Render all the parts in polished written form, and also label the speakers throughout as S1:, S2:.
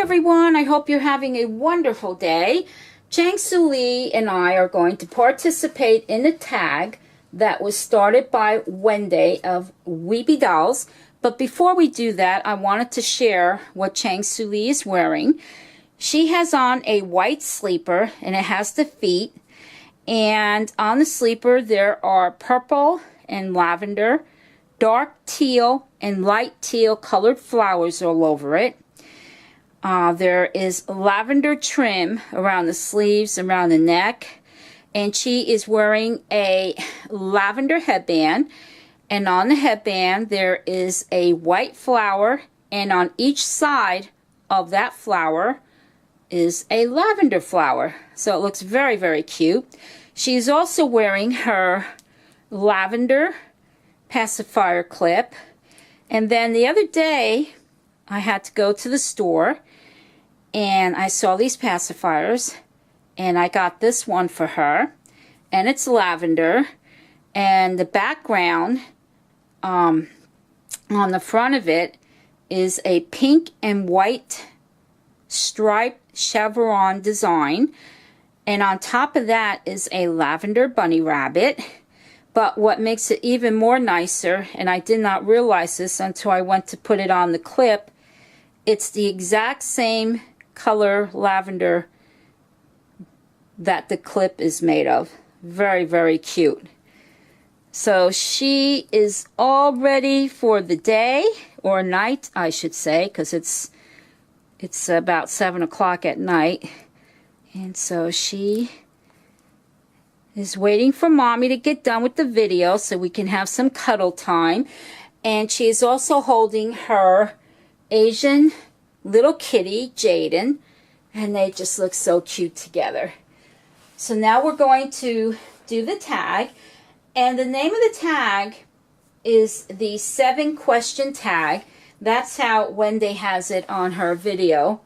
S1: everyone. I hope you're having a wonderful day. Chang Su Lee and I are going to participate in a tag that was started by Wendy of Weeby Dolls. But before we do that, I wanted to share what Chang Su Lee is wearing. She has on a white sleeper and it has the feet. And on the sleeper there are purple and lavender, dark teal and light teal colored flowers all over it. There is lavender trim around the sleeves, around the neck, and she is wearing a lavender headband, and on the headband there is a white flower, and on each side of that flower is a lavender flower. So it looks very, very cute. She's also wearing her lavender pacifier clip, and then the other day I had to go to the store and I saw these pacifiers and I got this one for her, and it's lavender, and the background on the front of it is a pink and white striped chevron design, and on top of that is a lavender bunny rabbit. But what makes it even more nicer, and I did not realize this until I went to put it on the clip, it's the exact same color lavender that the clip is made of. Very, very cute. So she is all ready for the day, or night I should say, because it's about 7 o'clock at night. And so she is waiting for mommy to get done with the video so we can have some cuddle time. And she is also holding her Asian little kitty, Jaden, and they just look so cute together. So now we're going to do the tag, and the name of the tag is the 7-question tag. That's how Wendy has it on her video,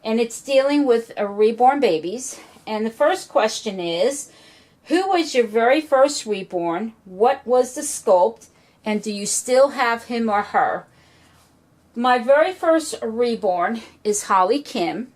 S1: and it's dealing with reborn babies. And the first question is, who was your very first reborn? What was the sculpt? And do you still have him or her? My very first reborn is Holly Kim,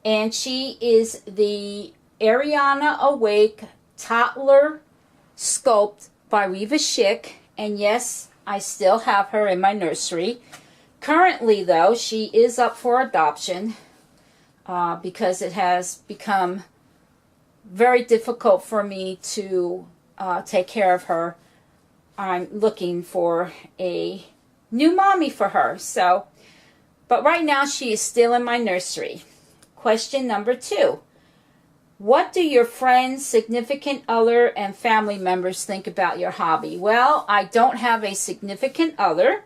S1: and she is the Ariana Awake Toddler Sculpt by Reva Schick, and yes, I still have her in my nursery. Currently, though, she is up for adoption because it has become very difficult for me to take care of her. I'm looking for a new mommy for her. So, but right now she is still in my nursery. Question number 2. What do your friends, significant other, and family members think about your hobby? Well, I don't have a significant other.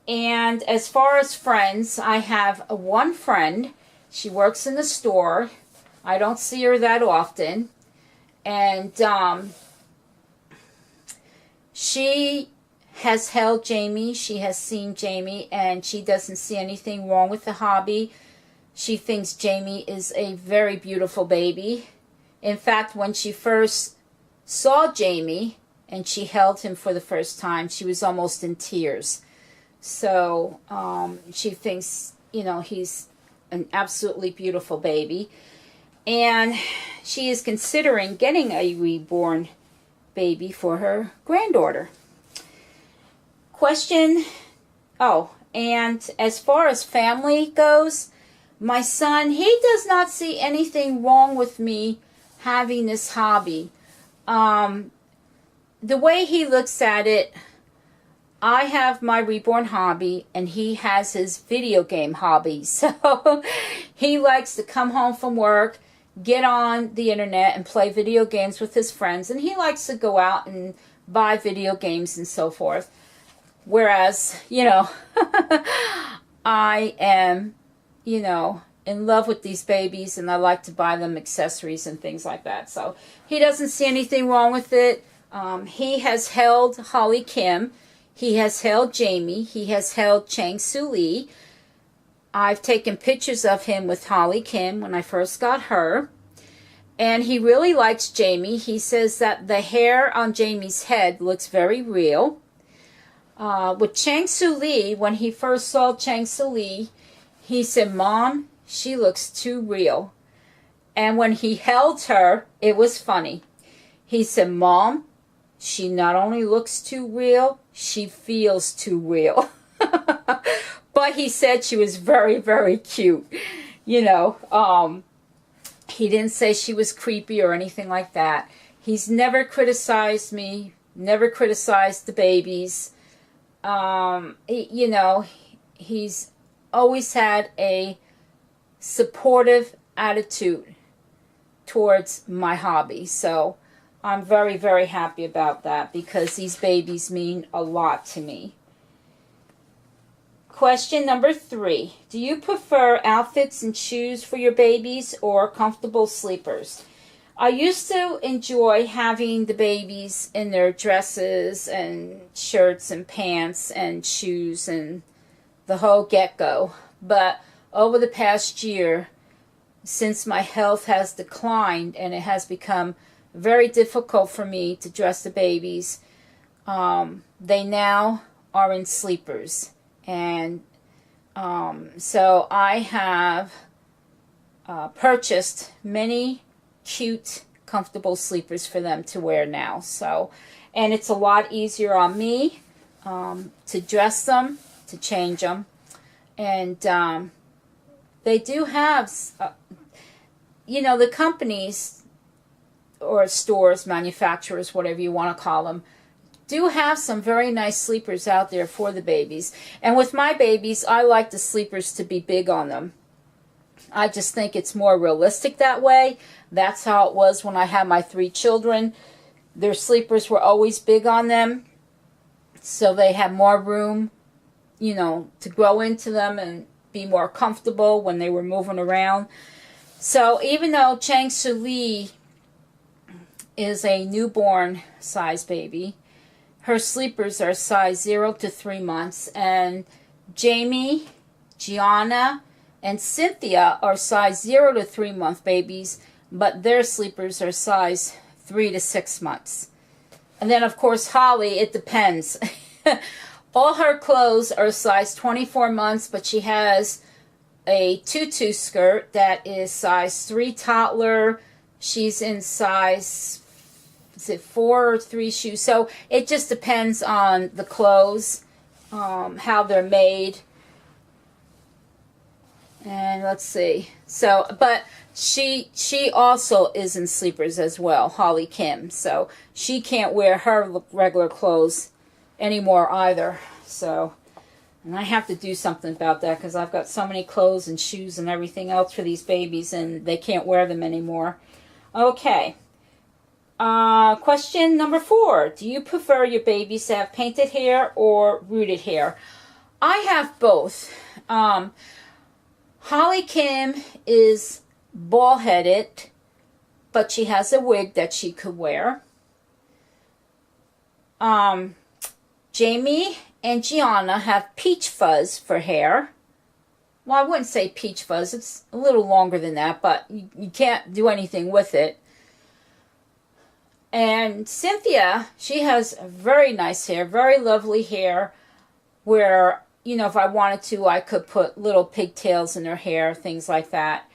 S1: And as far as friends, I have one friend. She works in the store. I don't see her that often. And she has held Jamie. She has seen Jamie, and she doesn't see anything wrong with the hobby. She thinks Jamie is a very beautiful baby. In fact, when she first saw Jamie and she held him for the first time, she was almost in tears. So she thinks, you know, he's an absolutely beautiful baby. And she is considering getting a reborn baby for her granddaughter. Question, and as far as family goes, my son, he does not see anything wrong with me having this hobby. The way he looks at it, I have my reborn hobby and he has his video game hobby. So he likes to come home from work, get on the internet and play video games with his friends, and he likes to go out and buy video games and so forth. Whereas, you know, I am, you know, in love with these babies, and I like to buy them accessories and things like that. So he doesn't see anything wrong with it. He has held Holly Kim. He has held Jamie. He has held Chang Su Lee. I've taken pictures of him with Holly Kim when I first got her. And he really likes Jamie. He says that the hair on Jamie's head looks very real. With Chang Su Lee, when he first saw Chang Su Lee, He said, Mom, she looks too real. And when he held her, it was funny. He said, Mom, she not only looks too real, she feels too real. But he said she was very, very cute. You know, he didn't say she was creepy or anything like that. He's never criticized me, never criticized the babies. You know, he's always had a supportive attitude towards my hobby. So I'm very, very happy about that because these babies mean a lot to me. Question number 3. Do you prefer outfits and shoes for your babies or comfortable sleepers? I used to enjoy having the babies in their dresses and shirts and pants and shoes and the whole get-go. But over the past year, since my health has declined and it has become very difficult for me to dress the babies, they now are in sleepers. And so I have purchased many cute, comfortable sleepers for them to wear now. So, and it's a lot easier on me to dress them, to change them. And they do have, you know, the companies or stores, manufacturers, whatever you want to call them, do have some very nice sleepers out there for the babies. And with my babies, I like the sleepers to be big on them. I just think it's more realistic that way. That's how it was when I had my 3 children. Their sleepers were always big on them, so they had more room, you know, to grow into them and be more comfortable when they were moving around. So even though Chang Su Li is a newborn size baby, her sleepers are size 0 to 3 months, and Jamie, Gianna, and Cynthia are size 0 to 3 month babies, but their sleepers are size 3 to 6 months. And then, of course, Holly, it depends. All her clothes are size 24 months, but she has a tutu skirt that is size 3 toddler. She's in size, is it 4 or 3 shoes? So it just depends on the clothes, how they're made. And let's see. So, but she also is in sleepers as well, Holly Kim. So she can't wear her regular clothes anymore either. So, and I have to do something about that because I've got so many clothes and shoes and everything else for these babies, and they can't wear them anymore. Okay. Question number 4. Do you prefer your babies to have painted hair or rooted hair? I have both. Holly Kim is bald-headed, but she has a wig that she could wear. Jamie and Gianna have peach fuzz for hair. Well, I wouldn't say peach fuzz. It's a little longer than that, but you can't do anything with it. And Cynthia, she has very nice hair, very lovely hair, where, you know, if I wanted to, I could put little pigtails in her hair, things like that.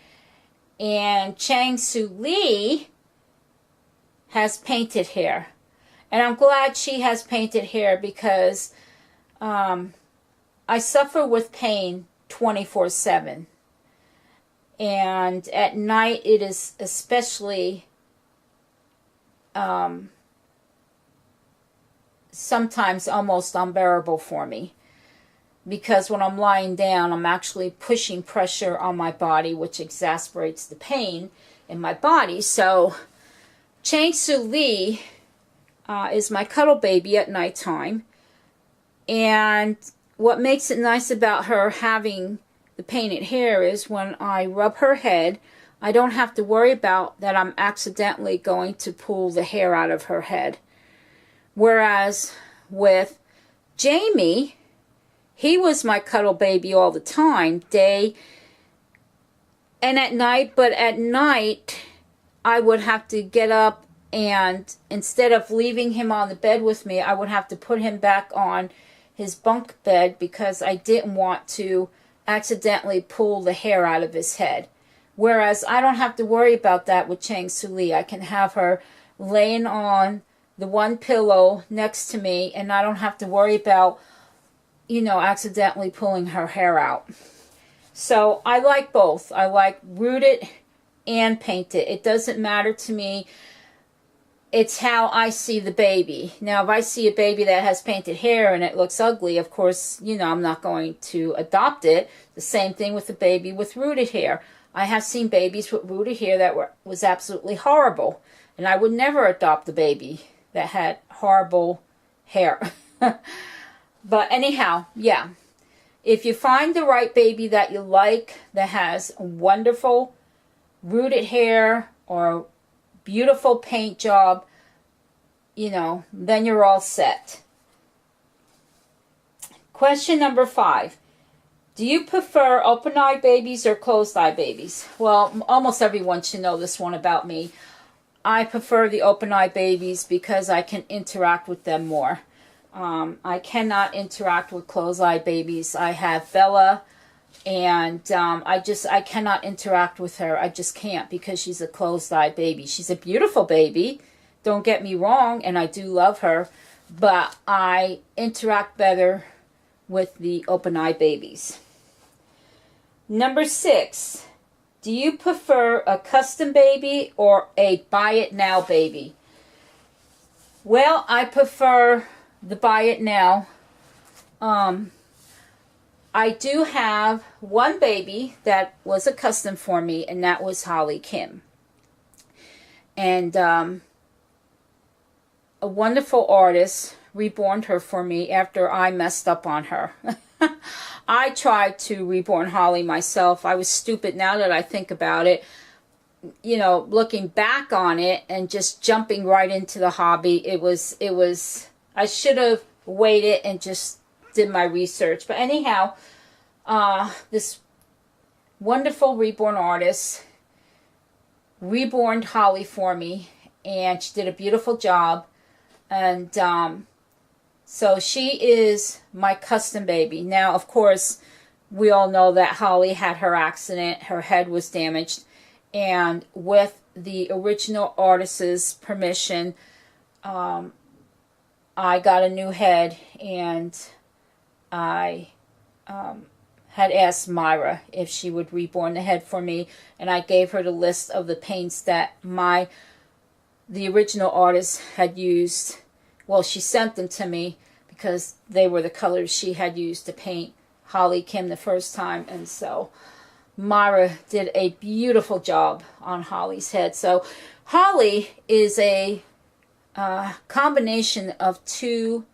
S1: And Chang Su Li has painted hair. And I'm glad she has painted hair because I suffer with pain 24/7. And at night it is especially sometimes almost unbearable for me, because when I'm lying down, I'm actually pushing pressure on my body, which exacerbates the pain in my body. So Chang Su Li is my cuddle baby at nighttime, and what makes it nice about her having the painted hair is when I rub her head, I don't have to worry about that I'm accidentally going to pull the hair out of her head. Whereas with Jamie, he was my cuddle baby all the time, day and at night. But at night, I would have to get up, and instead of leaving him on the bed with me, I would have to put him back on his bunk bed because I didn't want to accidentally pull the hair out of his head. Whereas I don't have to worry about that with Chang Su Li. I can have her laying on the one pillow next to me, and I don't have to worry about, you know, accidentally pulling her hair out. So I like both. I like rooted and painted. It doesn't matter to me. It's how I see the baby. Now, if I see a baby that has painted hair and it looks ugly, of course, you know, I'm not going to adopt it. The same thing with the baby with rooted hair. I have seen babies with rooted hair that was absolutely horrible. And I would never adopt a baby that had horrible hair. But anyhow, yeah. If you find the right baby that you like, that has wonderful rooted hair or beautiful paint job, you know, then you're all set. Question number 5. Do you prefer open-eye babies or closed-eye babies? Well, almost everyone should know this one about me. I prefer the open-eye babies because I can interact with them more. I cannot interact with closed-eye babies. I have Bella, and I cannot interact with her. I just can't because she's a closed-eye baby. She's a beautiful baby, don't get me wrong, and I do love her, but I interact better with the open-eye babies. Number 6, do you prefer a custom baby or a buy it now baby? Well, I prefer the buy it now. I do have one baby that was a custom for me, and that was Holly Kim. And a wonderful artist reborn her for me after I messed up on her. I tried to reborn Holly myself. I was stupid now that I think about it. You know, looking back on it and just jumping right into the hobby, it was, I should have waited and just did my research. But anyhow, this wonderful reborn artist reborn Holly for me, and she did a beautiful job. And so she is my custom baby. Now, of course, we all know that Holly had her accident. Her head was damaged. And with the original artist's permission, I got a new head, and I had asked Myra if she would reborn the head for me, and I gave her the list of the paints that the original artist had used. Well, she sent them to me because they were the colors she had used to paint Holly Kim the first time, and so Myra did a beautiful job on Holly's head. So Holly is a combination of two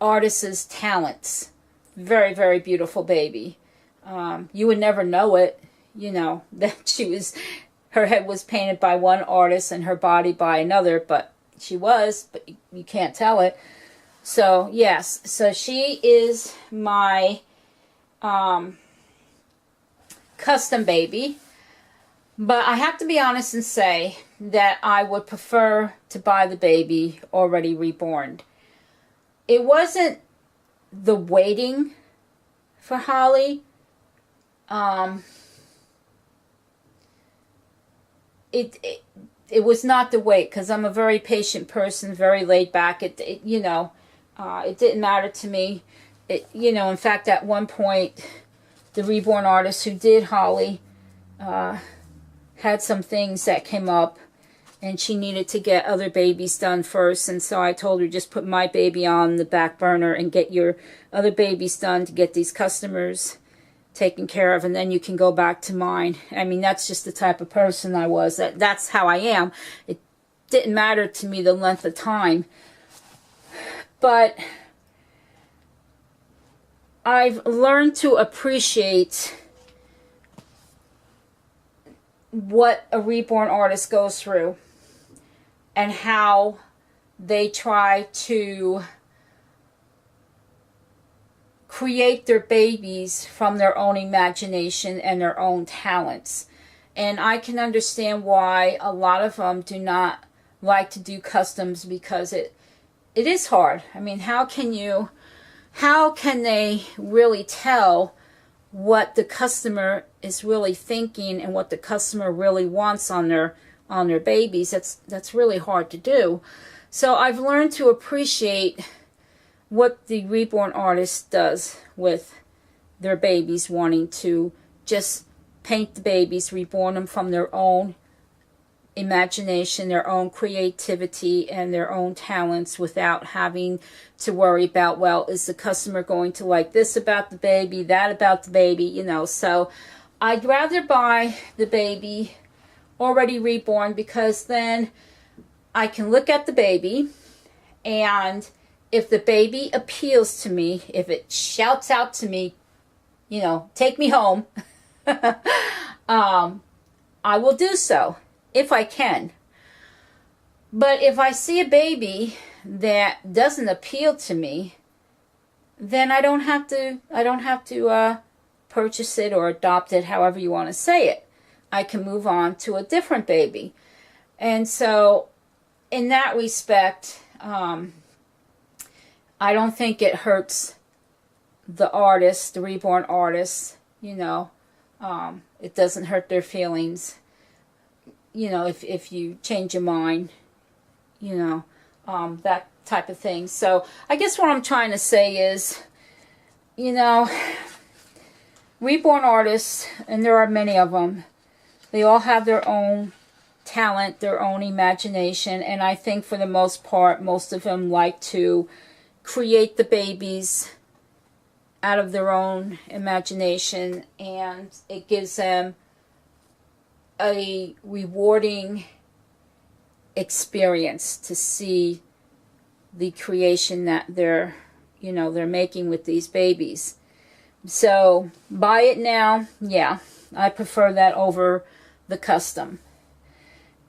S1: artists' talents. Very, very beautiful baby. You would never know it, you know, that her head was painted by one artist and her body by another, but but you can't tell it. So, yes, so she is my custom baby. But I have to be honest and say that I would prefer to buy the baby already reborn. It wasn't the waiting for Holly. It was not the wait, because I'm a very patient person, very laid back. It didn't matter to me. In fact, at one point, the reborn artist who did Holly had some things that came up, and she needed to get other babies done first. And so I told her, just put my baby on the back burner and get your other babies done to get these customers taken care of, and then you can go back to mine. I mean, that's just the type of person I was. That's how I am. It didn't matter to me the length of time. But I've learned to appreciate what a reborn artist goes through and how they try to create their babies from their own imagination and their own talents. And I can understand why a lot of them do not like to do customs, because it is hard. I mean, how can they really tell what the customer is really thinking and what the customer really wants on their babies. That's really hard to do. So I've learned to appreciate what the reborn artist does with their babies, wanting to just paint the babies, reborn them from their own imagination, their own creativity, and their own talents, without having to worry about, well, is the customer going to like this about the baby, that about the baby, you know. So I'd rather buy the baby already reborn, because then I can look at the baby, and if the baby appeals to me, if it shouts out to me, you know, take me home, I will do so if I can. But if I see a baby that doesn't appeal to me, then I don't have to purchase it or adopt it, however you want to say it. I can move on to a different baby. And so in that respect, I don't think it hurts the artist, the reborn artist, you know. It doesn't hurt their feelings, you know, if you change your mind, you know, that type of thing. So I guess what I'm trying to say is, you know, reborn artists, and there are many of them, they all have their own talent, their own imagination, and I think for the most part, most of them like to create the babies out of their own imagination, and it gives them a rewarding experience to see the creation that they're making with these babies. So buy it now, yeah, I prefer that over the custom.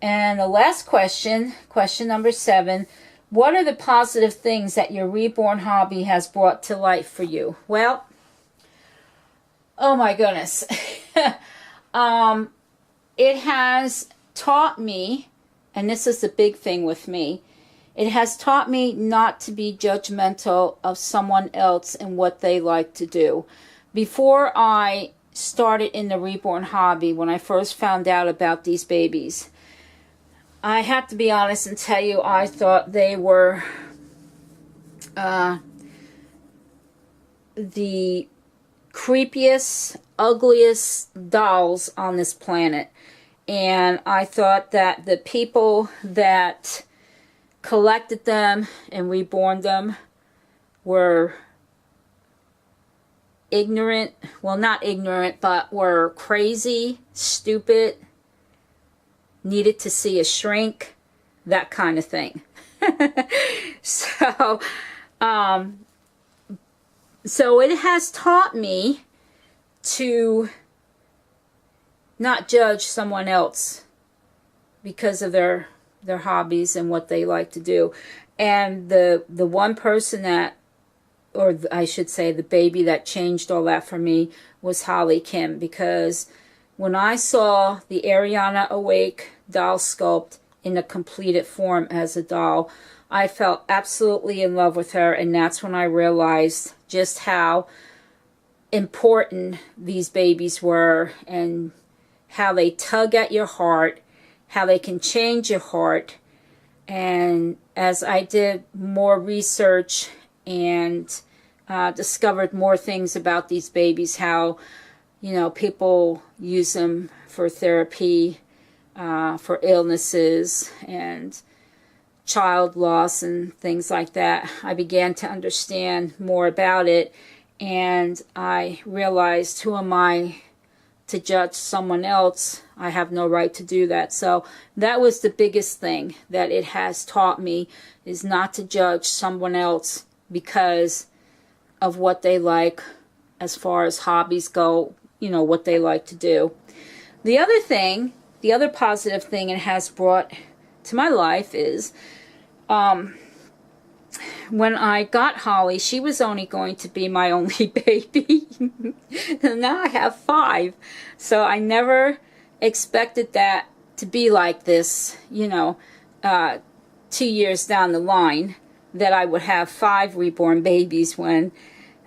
S1: And the last question, question number 7, what are the positive things that your reborn hobby has brought to life for you? Well, oh my goodness. It has taught me, and this is the big thing with me, it has taught me not to be judgmental of someone else and what they like to do. Before I started in the reborn hobby, when I first found out about these babies, I have to be honest and tell you, I thought they were the creepiest, ugliest dolls on this planet. And I thought that the people that collected them and reborn them were ignorant. Well, not ignorant, but were crazy, stupid, needed to see a shrink, that kind of thing. So it has taught me to not judge someone else because of their hobbies and what they like to do. And the one person that, or I should say the baby that changed all that for me, was Holly Kim, because when I saw the Ariana Awake doll sculpt in a completed form as a doll, I felt absolutely in love with her, and that's when I realized just how important these babies were, and how they tug at your heart, how they can change your heart. And as I did more research and discovered more things about these babies, how, you know, people use them for therapy, for illnesses and child loss and things like that, I began to understand more about it, and I realized, who am I to judge someone else? I have no right to do that. So that was the biggest thing that it has taught me, is not to judge someone else because of what they like as far as hobbies go, you know, what they like to do. The other thing, the other positive thing it has brought to my life is when I got Holly, she was only going to be my only baby. And now I have 5. So I never expected that to be like this, you know, 2 years down the line, that I would have 5 reborn babies, when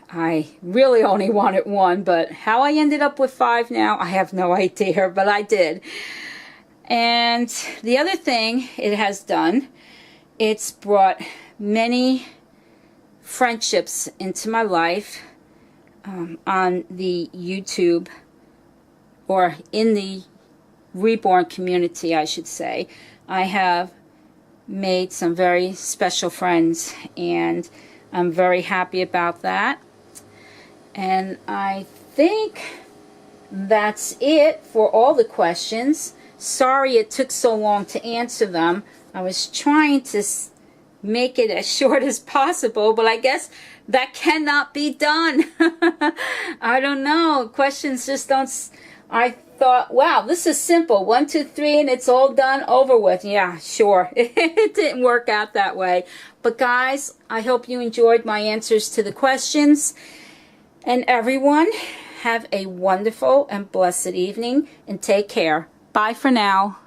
S1: I really only wanted one, but how I ended up with 5 now, I have no idea, but I did. And the other thing it has done, it's brought many friendships into my life on the YouTube, or in the reborn community, I should say. I have made some very special friends, and I'm very happy about that. And I think that's it for all the questions. Sorry it took so long to answer them. I was trying to make it as short as possible, but I guess that cannot be done. I don't know. Questions just don't... I thought, wow, this is simple. 1, 2, 3, and it's all done, over with. Yeah, sure. It didn't work out that way. But guys, I hope you enjoyed my answers to the questions. And everyone, have a wonderful and blessed evening, and take care. Bye for now.